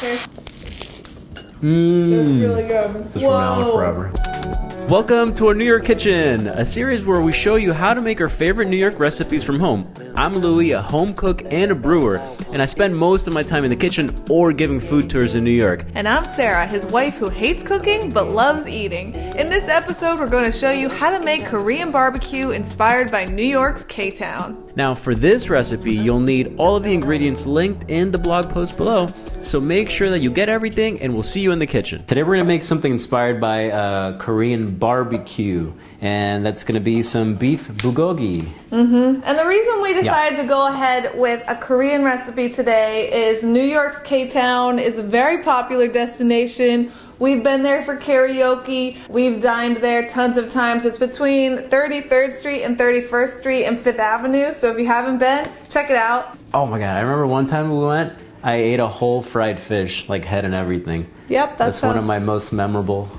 It's really good. Just from now on forever. Welcome to our New York Kitchen, a series where we show you how to make our favorite New York recipes from home. I'm Louis, a home cook and a brewer, and I spend most of my time in the kitchen or giving food tours in New York. And I'm Sarah, his wife who hates cooking but loves eating. In this episode, we're going to show you how to make Korean barbecue inspired by New York's K-Town. Now for this recipe, you'll need all of the ingredients linked in the blog post below, so make sure that you get everything and we'll see you in the kitchen. Today we're going to make something inspired by Korean barbecue, and that's going to be some beef bulgogi. And the reason we decided to go ahead with a Korean recipe today is New York's K-Town is a very popular destination. We've been there for karaoke. We've dined there tons of times. It's between 33rd Street and 31st Street and 5th Avenue. So if you haven't been, check it out. Oh my god, I remember one time we went, I ate a whole fried fish, like head and everything. Yep, that's one of my most memorable.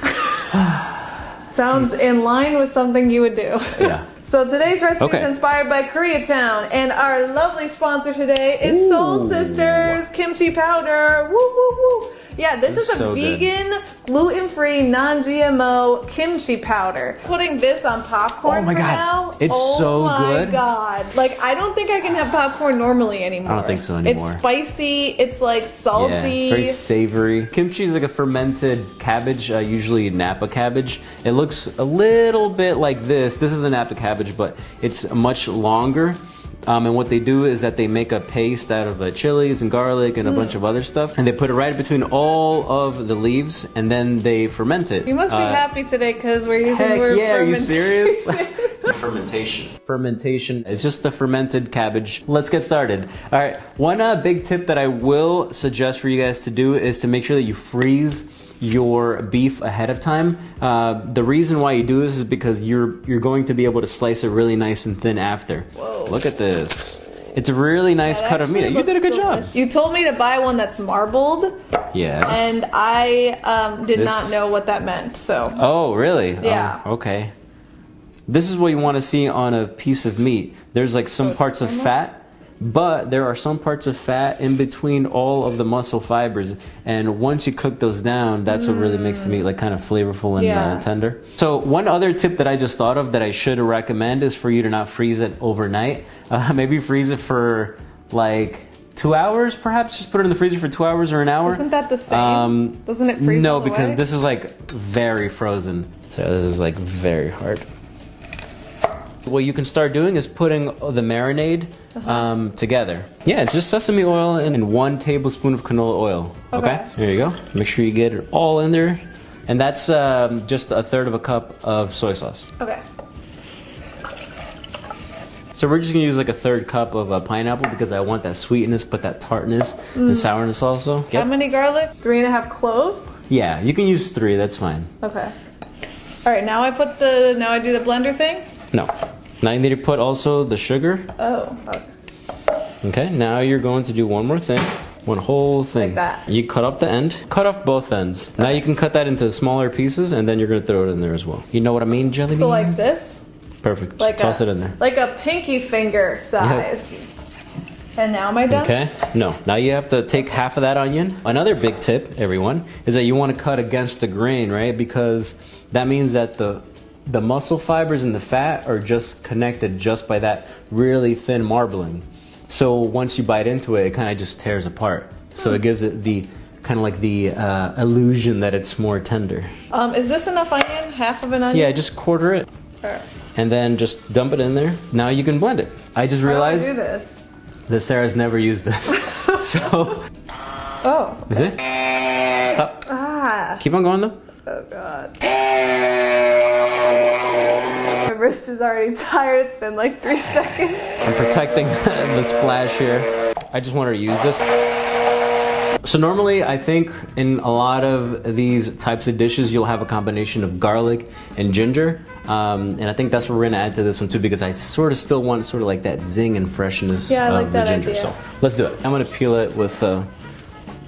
Sounds in line with something you would do. Yeah. So today's recipe is inspired by Koreatown, and our lovely sponsor today is Soul Sisters Kimchi Powder. Woo woo woo! Yeah, this is a vegan, gluten-free, non-GMO kimchi powder. Putting this on popcorn for now. It's so good. Oh my god! Like I don't think I can have popcorn normally anymore. I don't think so anymore. It's spicy. It's like salty. Yeah, it's very savory. Kimchi is like a fermented cabbage, usually Napa cabbage. It looks a little bit like this. This is a Napa cabbage, but it's much longer. And what they do is that they make a paste out of chilies and garlic and a bunch of other stuff, and they put it right between all of the leaves, and then they ferment it. You must be happy today because we're using the word fermentation. Are you serious? Fermentation. It's just the fermented cabbage. Let's get started. All right. One big tip that I will suggest for you guys to do is to make sure that you freeze your beef ahead of time. The reason why you do this is because you're going to be able to slice it really nice and thin after. Whoa. Look at this. It's a really nice cut of meat. You did a good job. You told me to buy one that's marbled. Yes. And I did not know what that meant. So. Oh, really? Yeah. Oh, okay. This is what you want to see on a piece of meat. There's like some parts of fat, but there are some parts of fat in between all of the muscle fibers, and once you cook those down, that's what really makes the meat like kind of flavorful and tender. So one other tip that I just thought of that I should recommend is for you to not freeze it overnight. Maybe freeze it for like 2 hours, perhaps. Just put it in the freezer for 2 hours or an hour. Isn't that the same? Doesn't it freeze No, all the because way? this is like very frozen. So this is like very hard. What you can start doing is putting the marinade together. Yeah, it's just sesame oil and 1 tablespoon of canola oil. Okay, there you go. Make sure you get it all in there. And that's just 1/3 cup of soy sauce. Okay. So we're just going to use like 1/3 cup of pineapple because I want that sweetness, but that tartness and sourness also. How many garlic? 3½ cloves? Yeah, you can use 3, that's fine. Okay. All right, now I do the blender thing? No. Now you need to put also the sugar. Oh, okay. Okay, now you're going to do one more thing. One whole thing. Like that. You cut off the end. Cut off both ends. Now you can cut that into smaller pieces, and then you're going to throw it in there as well. You know what I mean, Jelly Bean? So like this? Perfect. Like just toss it in there. Like a pinky finger size. Yep. And now am I done? Okay. No. Now you have to take half of that onion. Another big tip, everyone, is that you want to cut against the grain, right? Because that means that the muscle fibers and the fat are just connected just by that really thin marbling. So once you bite into it, it kind of just tears apart. So it gives it the kind of like the illusion that it's more tender. Is this enough onion? Half of an onion? Yeah, just quarter it. Sure. And then just dump it in there. Now you can blend it. I just realized How do I do this? that Sarah's never used this. So. Oh. Okay. Is it? Stop. Ah. Keep on going though. Oh god. My wrist is already tired. It's been like 3 seconds. I'm protecting the splash here. I just wanted to use this. So normally I think in a lot of these types of dishes you'll have a combination of garlic and ginger. And I think that's what we're going to add to this one too, because I sort of still want sort of like that zing and freshness of the ginger. Idea. So let's do it. I'm going to peel it with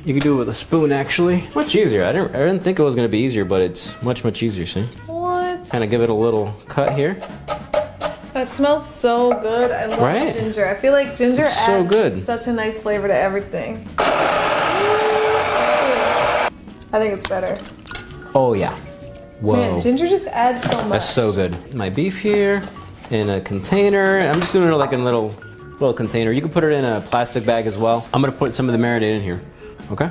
you can do it with a spoon actually. Much easier. I didn't think it was going to be easier, but it's much easier, see? What? Kind of give it a little cut here. That smells so good. I love ginger. I feel like ginger adds such a nice flavor to everything. I think it's better. Oh yeah. Whoa. Man, ginger just adds so much. That's so good. My beef here in a container. I'm just doing it like in a little container. You can put it in a plastic bag as well. I'm gonna put some of the marinade in here. Okay?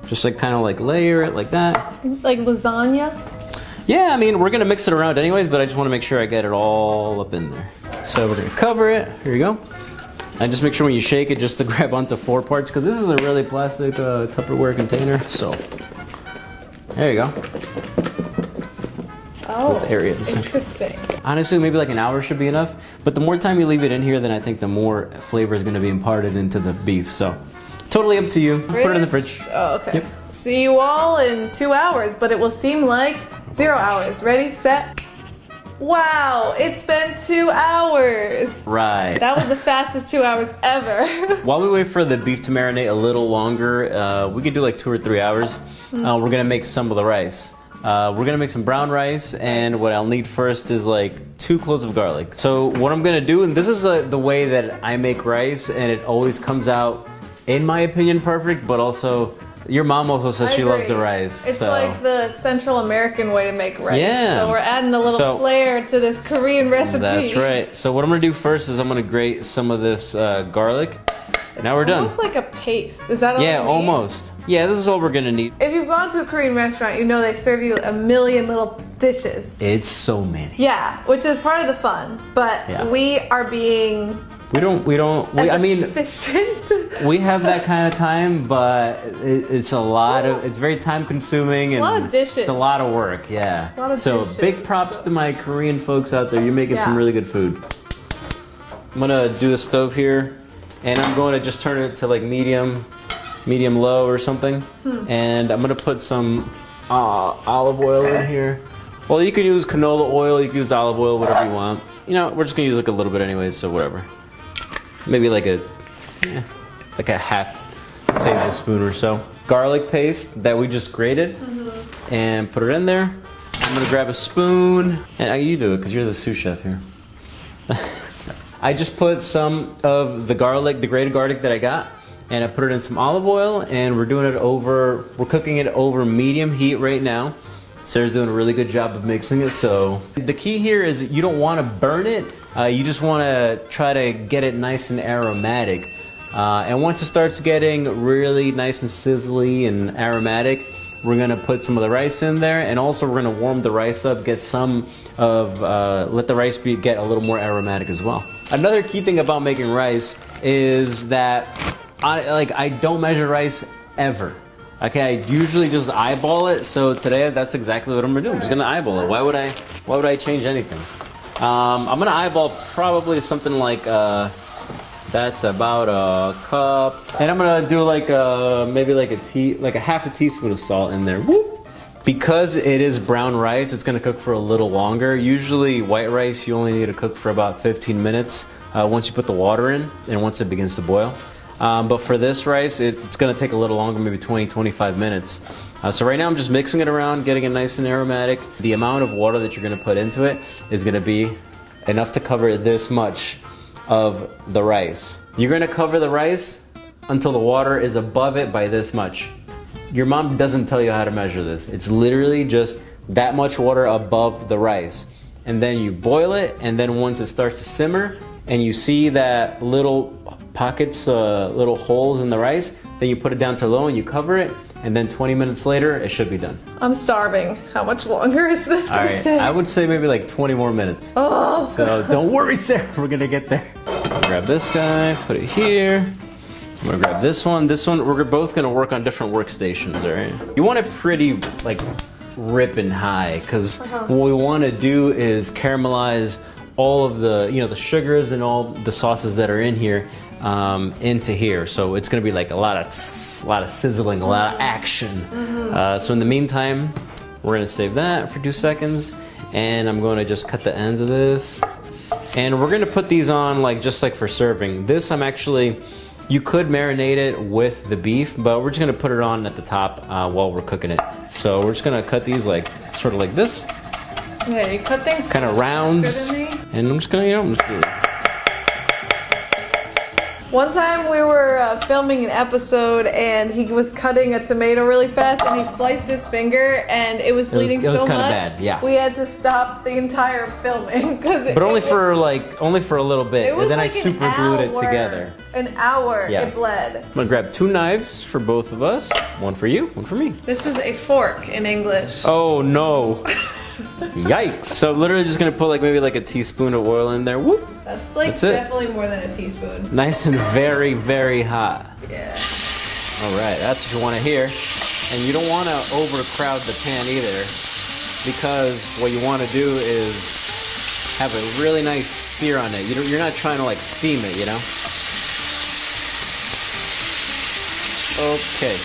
Just like kind of like layer it like that. Like lasagna? Yeah, I mean, we're gonna mix it around anyways, but I just wanna make sure I get it all up in there. So we're gonna cover it. Here you go. And just make sure when you shake it just to grab onto 4 parts, because this is a really plastic Tupperware container. So there you go. Oh, both areas. Interesting. Honestly, maybe like an hour should be enough. But the more time you leave it in here, then I think the more flavor is going to be imparted into the beef. So totally up to you. Put it in the fridge. Oh, okay. Yep. See you all in 2 hours, but it will seem like 0 hours. Ready, set. Wow, it's been 2 hours. Right. That was the fastest 2 hours ever. While we wait for the beef to marinate a little longer, we could do like 2 or 3 hours. We're gonna make some of the rice. We're gonna make some brown rice, and what I'll need first is like 2 cloves of garlic. So what I'm gonna do, and this is the way that I make rice, and it always comes out, in my opinion, perfect, but also your mom also says she loves the rice. It's like the Central American way to make rice. Yeah. So we're adding a little flair to this Korean recipe. That's right. So what I'm gonna do first is I'm gonna grate some of this garlic. Now we're done. Almost like a paste. Is that all? Yeah, almost. Yeah, this is all we're gonna need. If you've gone to a Korean restaurant, you know they serve you a million little dishes. It's so many. Yeah, which is part of the fun. But we are being I mean, efficient. We have that kind of time, but it's a lot of, it's very time consuming. And a lot of dishes. It's a lot of work, yeah. A lot of so dishes. Big props to my Korean folks out there. You're making some really good food. I'm gonna do the stove here, and I'm going to just turn it to like medium low or something. And I'm gonna put some olive oil in here. Well, you can use canola oil, you can use olive oil, whatever you want. You know, we're just gonna use like a little bit anyways, so whatever. Maybe like a half tablespoon or so. Garlic paste that we just grated, and put it in there. I'm gonna grab a spoon, and you do it because you're the sous chef here. I just put some of the garlic, the grated garlic that I got, and I put it in some olive oil, and we're cooking it over medium heat right now. Sarah's doing a really good job of mixing it. So the key here is you don't want to burn it. You just want to try to get it nice and aromatic. And once it starts getting really nice and sizzly and aromatic, we're going to put some of the rice in there. And also we're going to warm the rice up, get some of, let the rice get a little more aromatic as well. Another key thing about making rice is that I don't measure rice ever. Okay, I usually just eyeball it, so today that's exactly what I'm gonna do. I'm just gonna eyeball it. Why would I change anything? I'm gonna eyeball probably something like that's about a cup, and I'm gonna do like maybe like a half a teaspoon of salt in there. Woo! Because it is brown rice, it's gonna cook for a little longer. Usually white rice you only need to cook for about 15 minutes once you put the water in and once it begins to boil. But for this rice, it's going to take a little longer, maybe 20-25 minutes. So right now I'm just mixing it around, getting it nice and aromatic. The amount of water that you're going to put into it is going to be enough to cover this much of the rice. You're going to cover the rice until the water is above it by this much. Your mom doesn't tell you how to measure this. It's literally just that much water above the rice. And then you boil it, and then once it starts to simmer, and you see that little pockets, little holes in the rice, then you put it down to low and you cover it, and then 20 minutes later, it should be done. I'm starving. How much longer is this gonna take? I would say maybe like 20 more minutes. Oh. So don't worry, Sarah, we're gonna get there. Grab this guy, put it here. I'm gonna grab this one. This one, we're both gonna work on different workstations, all right? You want it pretty, like, ripping high, because what we wanna do is caramelize all of the, the sugars and all the sauces that are in here into here. So it's gonna be like a lot of sizzling, a lot of action. So in the meantime, we're gonna save that for 2 seconds, and I'm going to just cut the ends of this, and we're gonna put these on just like for serving. This you could marinate it with the beef, but we're just gonna put it on at the top while we're cooking it. So we're just gonna cut these sort of like this. Yeah, you cut things kind of rounds, and I'm just gonna, I'm just doing it. One time we were filming an episode and he was cutting a tomato really fast and he sliced his finger and it was bleeding so much. It was kind of bad, yeah. We had to stop the entire filming because only for a little bit, and then I super glued it together. An hour, yeah. It bled. I'm gonna grab 2 knives for both of us. One for you, one for me. This is a fork in English. Oh no. Yikes. So literally just gonna put like maybe like a teaspoon of oil in there. Whoop. That's definitely more than a teaspoon. Nice and very, very hot. Yeah. Alright, that's what you want to hear. And you don't want to overcrowd the pan either, because what you want to do is have a really nice sear on it. You're not trying to like steam it, you know? Okay.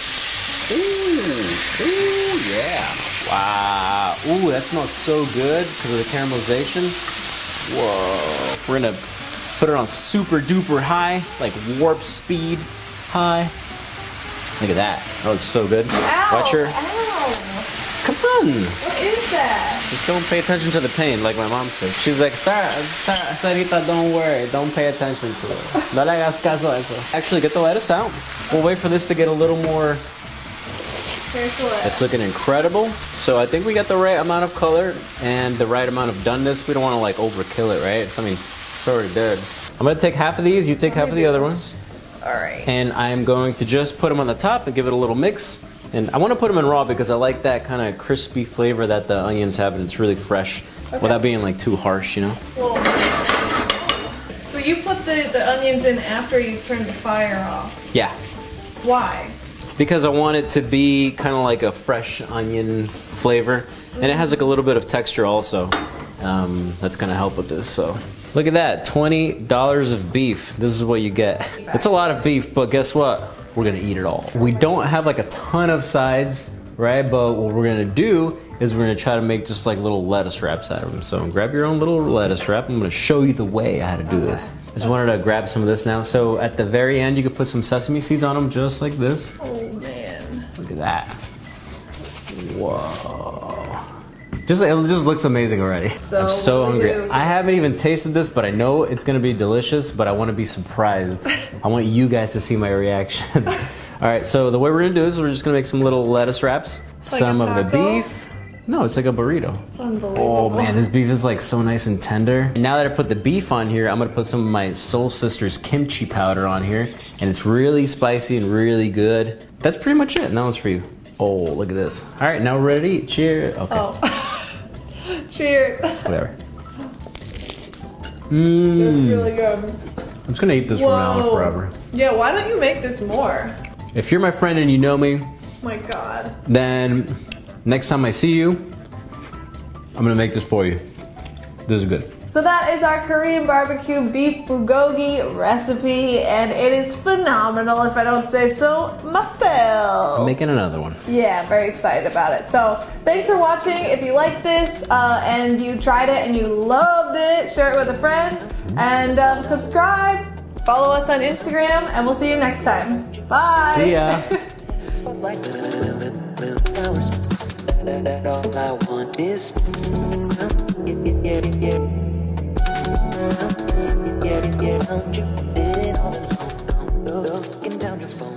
Ooh, yeah. Wow. Ooh, that smells so good because of the caramelization. Whoa. We're gonna put it on super duper high, like warp speed high. Look at that. That looks so good. Ow, Watch her. Ow. Come on. What is that? Just don't pay attention to the pain, like my mom said. She's like, Sarita, don't worry. Don't pay attention to it. No le hagas caso a eso. Actually, get the lettuce out. We'll wait for this to get a little more. It's looking incredible. So I think we got the right amount of color and the right amount of doneness. We don't want to like overkill it, right? I mean, it's already dead. I'm going to take half of these. You take half of the other ones. All right. And I'm going to just put them on the top and give it a little mix. And I want to put them in raw because I like that kind of crispy flavor that the onions have, and it's really fresh without being like too harsh, you know? Well, so you put the onions in after you turn the fire off? Yeah. Why? Because I want it to be kind of like a fresh onion flavor, and it has like a little bit of texture also. That's gonna help with this. So look at that, $20 of beef. This is what you get. It's a lot of beef, but guess what? We're gonna eat it all. We don't have like a ton of sides, right? But what we're gonna do is we're gonna try to make just like little lettuce wraps out of them. So grab your own little lettuce wrap. I'm gonna show you the way how to do this. I just wanted to grab some of this now. So at the very end, you could put some sesame seeds on them just like this. Oh man. Look at that. Whoa. It just looks amazing already. I'm so hungry. I haven't even tasted this, but I know it's gonna be delicious, but I wanna be surprised. I want you guys to see my reaction. All right, so the way we're gonna do this is we're just gonna make some little lettuce wraps. Like some of the beef. No, it's like a burrito. Unbelievable. Oh man, this beef is like so nice and tender. And now that I put the beef on here, I'm gonna put some of my Soul Sisters kimchi powder on here. And it's really spicy and really good. That's pretty much it. Now it's for you. Oh, look at this. All right, now we're ready to eat. Cheers. Okay. Oh. Cheers. Whatever. It's really good. I'm just gonna eat this from now on forever. Yeah, why don't you make this more? If you're my friend and you know me, oh my God, then next time I see you, I'm gonna make this for you. This is good. So that is our Korean barbecue beef bulgogi recipe, and it is phenomenal if I don't say so myself. I'm making another one. Yeah, very excited about it. So thanks for watching. If you like this and you tried it and you loved it, share it with a friend and subscribe. Follow us on Instagram, and we'll see you next time. Bye. See ya. That all I want is looking down your phone.